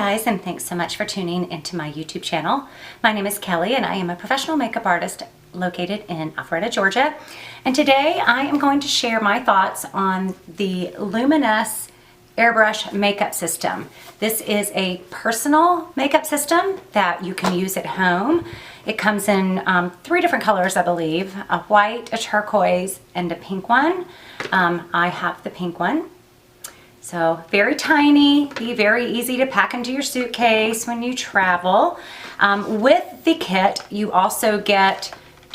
guys, and thanks so much for tuning into my YouTube channel. My name is Kelly and I am a professional makeup artist located in Alpharetta, Georgia. And today I am going to share my thoughts on the Luminess Airbrush makeup system. This is a personal makeup system that you can use at home. It comes in 3 different colors, I believe, a white, a turquoise, and a pink one. I have the pink one. So very tiny, be very easy to pack into your suitcase when you travel. With the kit, you also get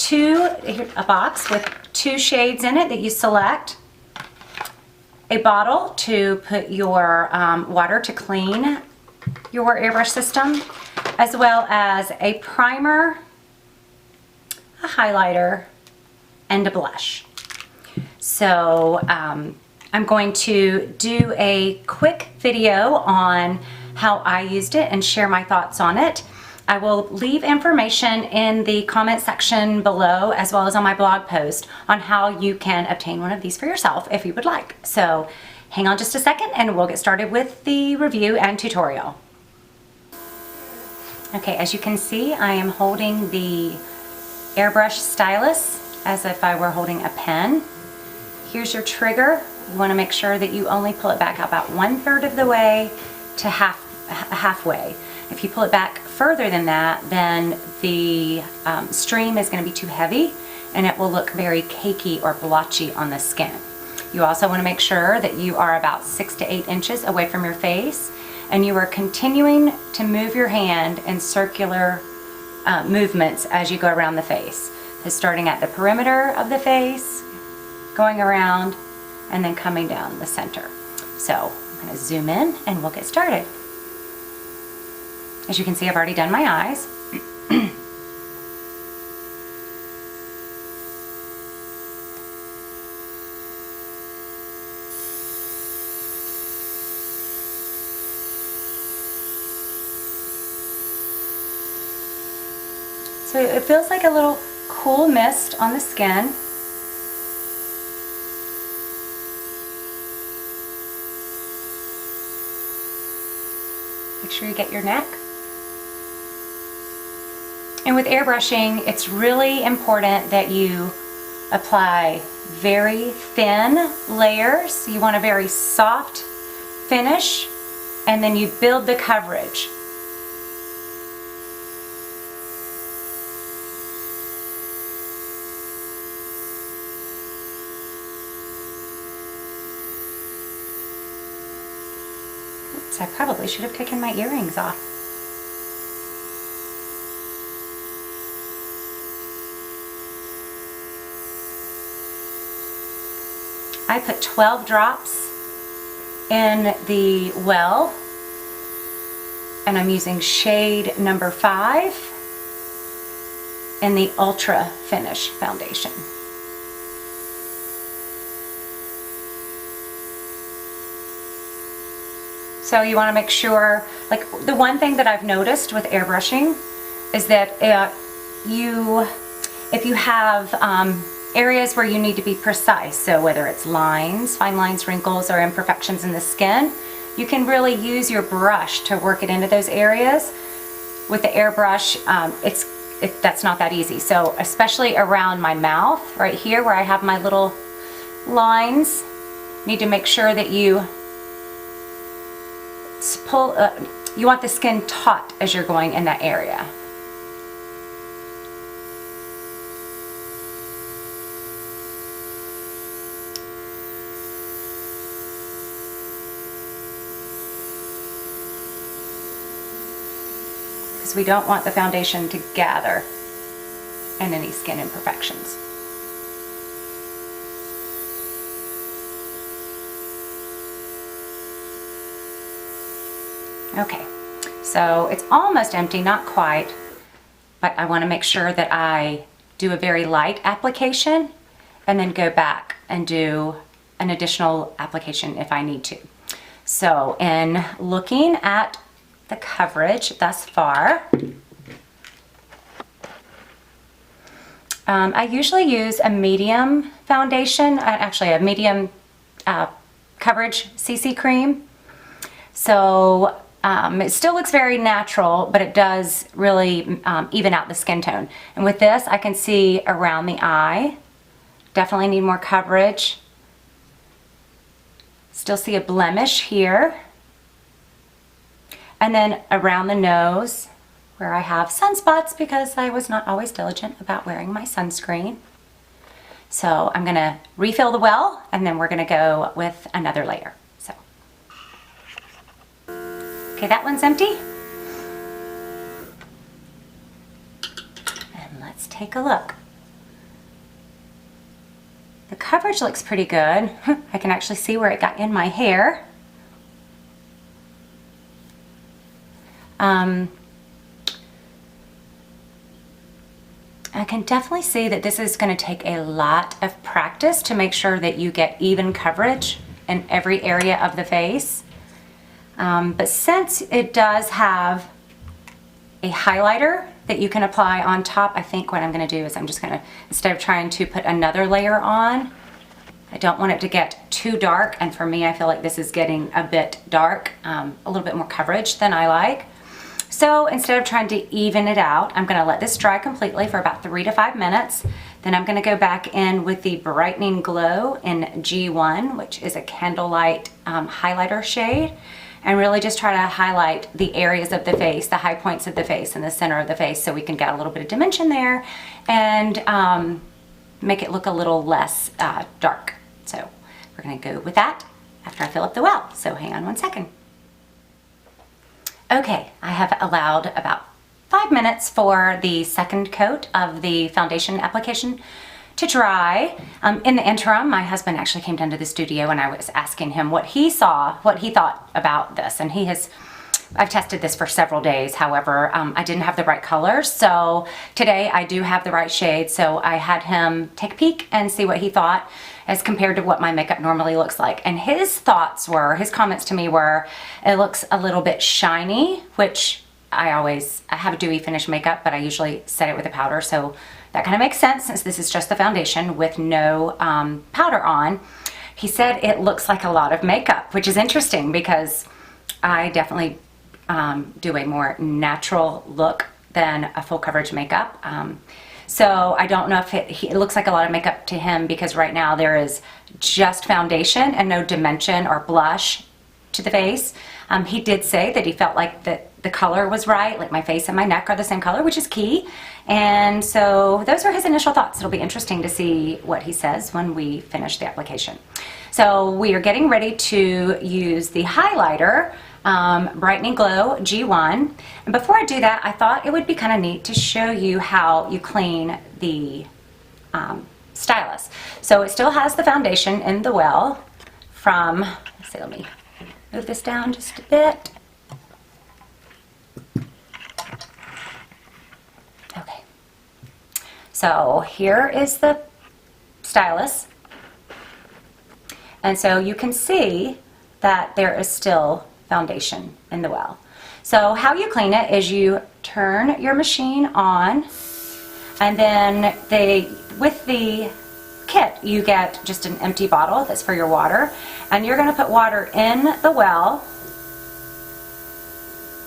a box with 2 shades in it that you select, a bottle to put your water to clean your airbrush system, as well as a primer, a highlighter, and a blush. So I'm going to do a quick video on how I used it and share my thoughts on it. I will leave information in the comment section below, as well as on my blog post, on how you can obtain one of these for yourself if you would like. So hang on just a second and we'll get started with the review and tutorial. Okay, as you can see, I am holding the airbrush stylus as if I were holding a pen. Here's your trigger. You want to make sure that you only pull it back about 1/3 of the way to halfway. If you pull it back further than that, then the stream is going to be too heavy and it will look very cakey or blotchy on the skin. You also want to make sure that you are about 6 to 8 inches away from your face and you are continuing to move your hand in circular movements as you go around the face. So starting at the perimeter of the face, going around, and then coming down the center. So I'm going to zoom in and we'll get started. As you can see, I've already done my eyes. So it feels like a little cool mist on the skin. Make sure you get your neck. And with airbrushing, it's really important that you apply very thin layers. You want a very soft finish, and then you build the coverage. Oops, I probably should have taken my earrings off. I put 12 drops in the well, and I'm using shade number 5 in the Ultra Finish foundation. So you want to make sure, like the one thing that I've noticed with airbrushing is that if you have areas where you need to be precise, so whether it's lines, fine lines, wrinkles, or imperfections in the skin, you can really use your brush to work it into those areas. With the airbrush, that's not that easy. So especially around my mouth, right here where I have my little lines, you need to make sure that you you want the skin taut as you're going in that area. Because we don't want the foundation to gather in any skin imperfections. Okay, so it's almost empty, not quite, but I want to make sure that I do a very light application and then go back and do an additional application if I need to. So in looking at the coverage thus far, I usually use a medium foundation, actually a medium coverage CC cream. So It still looks very natural, but it does really even out the skin tone. And with this, I can see around the eye. Definitely need more coverage. Still see a blemish here. And then around the nose, where I have sunspots because I was not always diligent about wearing my sunscreen. So I'm gonna refill the well, and then we're gonna go with another layer. So, okay, that one's empty. And let's take a look. The coverage looks pretty good. I can actually see where it got in my hair. I can definitely see that this is going to take a lot of practice to make sure that you get even coverage in every area of the face. But since it does have a highlighter that you can apply on top, I think what I'm going to do is I'm just going to, instead of trying to put another layer on, I don't want it to get too dark, and for me I feel like this is getting a bit dark, a little bit more coverage than I like. So instead of trying to even it out, I'm going to let this dry completely for about 3 to 5 minutes. Then I'm going to go back in with the Brightening Glow in G1, which is a candlelight highlighter shade, and really just try to highlight the areas of the face, the high points of the face and the center of the face, so we can get a little bit of dimension there and make it look a little less dark. So we're going to go with that after I fill up the well. So hang on one second. Okay, I have allowed about 5 minutes for the second coat of the foundation application to dry. In the interim, my husband actually came down to the studio and I was asking him what he saw, what he thought about this. And I've tested this for several days. However, I didn't have the right color. So today I do have the right shade. So I had him take a peek and see what he thought as compared to what my makeup normally looks like. And his comments to me were, it looks a little bit shiny, which I have a dewy finish makeup, but I usually set it with a powder. So that kind of makes sense since this is just the foundation with no powder on. He said it looks like a lot of makeup, which is interesting because I definitely do a more natural look than a full coverage makeup. So I don't know if it looks like a lot of makeup to him because right now there is just foundation and no dimension or blush to the face. He did say that he felt like the color was right, like my face and my neck are the same color, which is key. And so those were his initial thoughts. It'll be interesting to see what he says when we finish the application. So we are getting ready to use the highlighter, Brightening Glow G1. And before I do that, I thought it would be kind of neat to show you how you clean the stylus. So it still has the foundation in the well from, let's see, let me move this down just a bit. Okay. So here is the stylus. And so you can see that there is still foundation in the well. So how you clean it is you turn your machine on, and then with the kit you get just an empty bottle that's for your water, and you're going to put water in the well.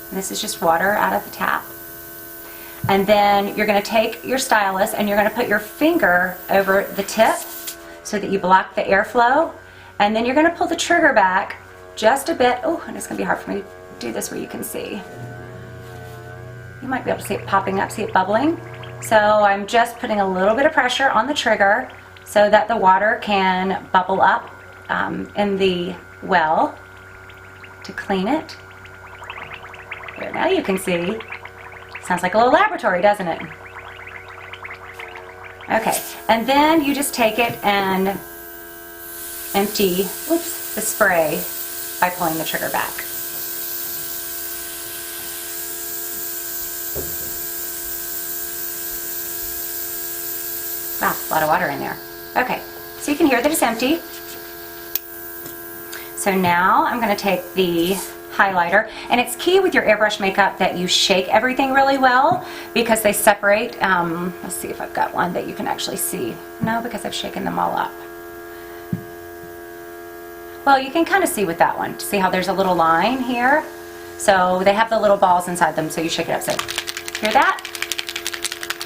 And this is just water out of the tap. And then you're going to take your stylus and you're going to put your finger over the tip so that you block the airflow, and then you're going to pull the trigger back just a bit. Oh, and it's going to be hard for me to do this where you can see. You might be able to see it popping up, see it bubbling. So I'm just putting a little bit of pressure on the trigger so that the water can bubble up in the well to clean it. Here, now you can see. Sounds like a little laboratory, doesn't it? Okay, and then you just take it and empty, the spray by pulling the trigger back. Wow, a lot of water in there. Okay, so you can hear that it's empty. So now I'm going to take the highlighter, and it's key with your airbrush makeup that you shake everything really well because they separate. Let's see if I've got one that you can actually see. No, because I've shaken them all up. Well, you can kind of see with that one. See how there's a little line here? So they have the little balls inside them, so you shake it up. So hear that?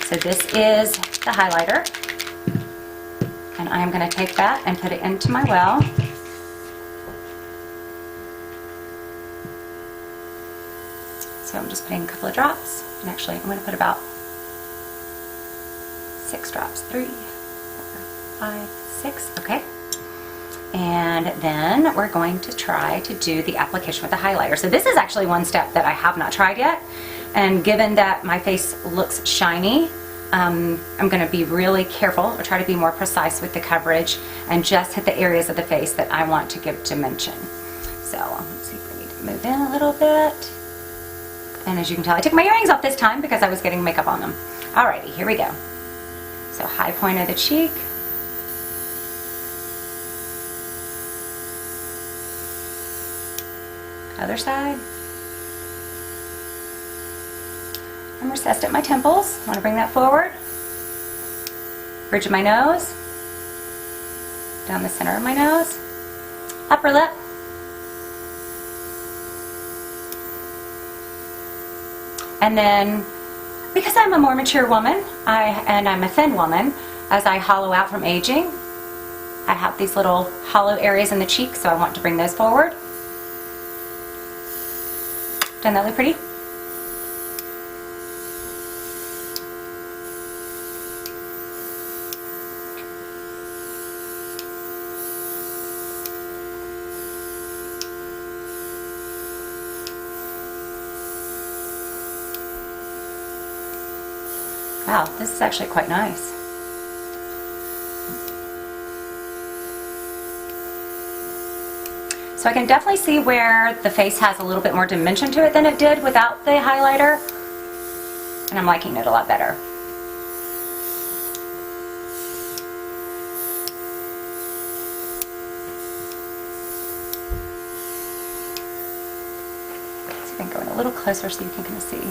So this is the highlighter. And I am going to take that and put it into my well. So I'm just putting a couple of drops. And actually, I'm going to put about 6 drops. 3, 4, 5, 6. Okay. And then we're going to try to do the application with the highlighter. So this is actually one step that I have not tried yet. And given that my face looks shiny, I'm going to be really careful or try to be more precise with the coverage and just hit the areas of the face that I want to give dimension. So let's see if we need to move in a little bit. And as you can tell, I took my earrings off this time because I was getting makeup on them. Alrighty, here we go. So high point of the cheek. Other side. I'm recessed at my temples. I want to bring that forward. Bridge of my nose. Down the center of my nose. Upper lip. And then, because I'm a more mature woman, and I'm a thin woman, as I hollow out from aging, I have these little hollow areas in the cheek, so I want to bring those forward. Doesn't that look pretty? Wow, this is actually quite nice. So I can definitely see where the face has a little bit more dimension to it than it did without the highlighter. And I'm liking it a lot better. So I can go in a little closer so you can kind of see.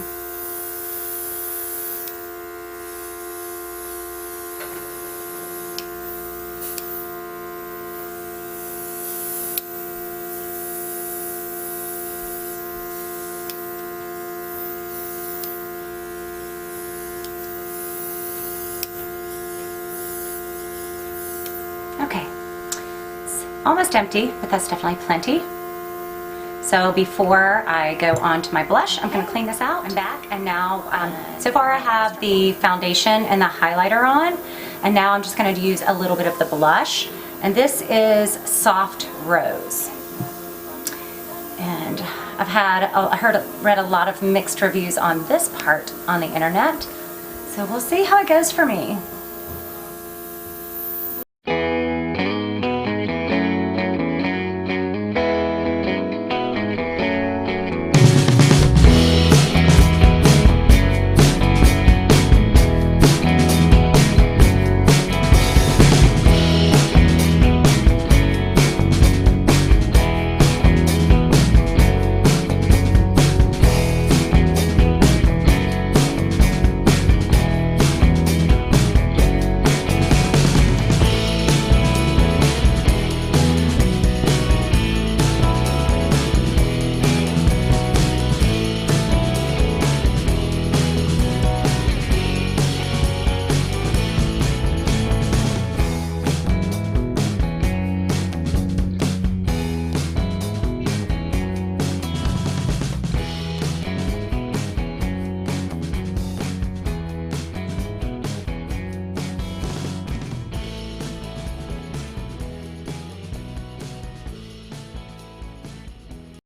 Okay, it's almost empty, but that's definitely plenty. So before I go on to my blush, I'm going to clean this out. I'm back, and now, so far I have the foundation and the highlighter on, and now I'm just going to use a little bit of the blush, and this is Soft Rose. And I've read a lot of mixed reviews on this part on the internet, so we'll see how it goes for me.